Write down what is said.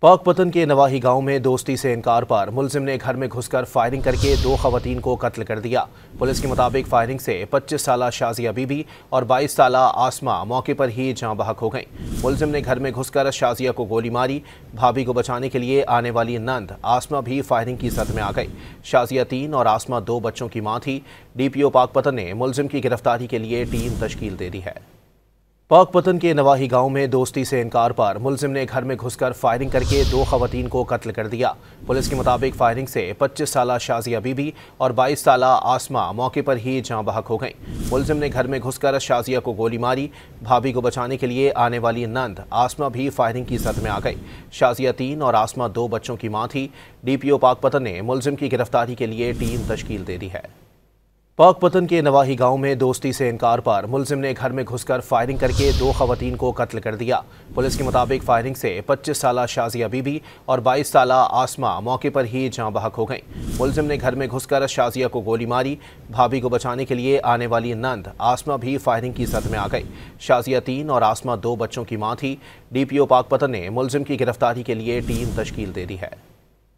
पाकपतन के नवाही गांव में दोस्ती से इनकार पर मुलजिम ने घर में घुसकर फायरिंग करके 2 खवातीन को कत्ल कर दिया। पुलिस के मुताबिक फायरिंग से 25 साला शाजिया बीबी और 22 साला आसमा मौके पर ही जाँ बहक हो गईं। मुलजिम ने घर में घुसकर शाजिया को गोली मारी। भाभी को बचाने के लिए आने वाली नंद आसमा भी फायरिंग की जद में आ गई। शाजिया 3 और आसमा 2 बच्चों की मां थी। DPO पाकपतन ने मुलजिम की गिरफ्तारी के लिए टीम तश्कील दे दी है। पाकपतन के नवाही गांव में दोस्ती से इनकार पर मुलजिम ने घर में घुसकर फायरिंग करके 2 खवातीन को कत्ल कर दिया। पुलिस के मुताबिक फायरिंग से 25 साला शाजिया बीबी और 22 साला आसमा मौके पर ही जाँ बहक हो गईं। मुलजिम ने घर में घुसकर शाजिया को गोली मारी। भाभी को बचाने के लिए आने वाली नंद आसमा भी फायरिंग की जद में आ गई। शाजिया 3 और आसमा 2 बच्चों की मां थी। DPO पाकपतन ने मुलजिम की गिरफ्तारी के लिए टीम तश्कील दे दी है। पाकपतन के नवाही गांव में दोस्ती से इनकार पर मुलजिम ने घर में घुसकर फायरिंग करके 2 खवातीन को कत्ल कर दिया। पुलिस के मुताबिक फायरिंग से 25 साला शाजिया बीबी और 22 साला आसमा मौके पर ही जाँ बहक हो गईं। मुलजिम ने घर में घुसकर शाजिया को गोली मारी। भाभी को बचाने के लिए आने वाली नंद आसमा भी फायरिंग की जद में आ गई। शाजिया 3 और आसमा 2 बच्चों की मां थी। DPO पाकपतन ने मुलजिम की गिरफ्तारी के लिए टीम तश्कील दे दी है।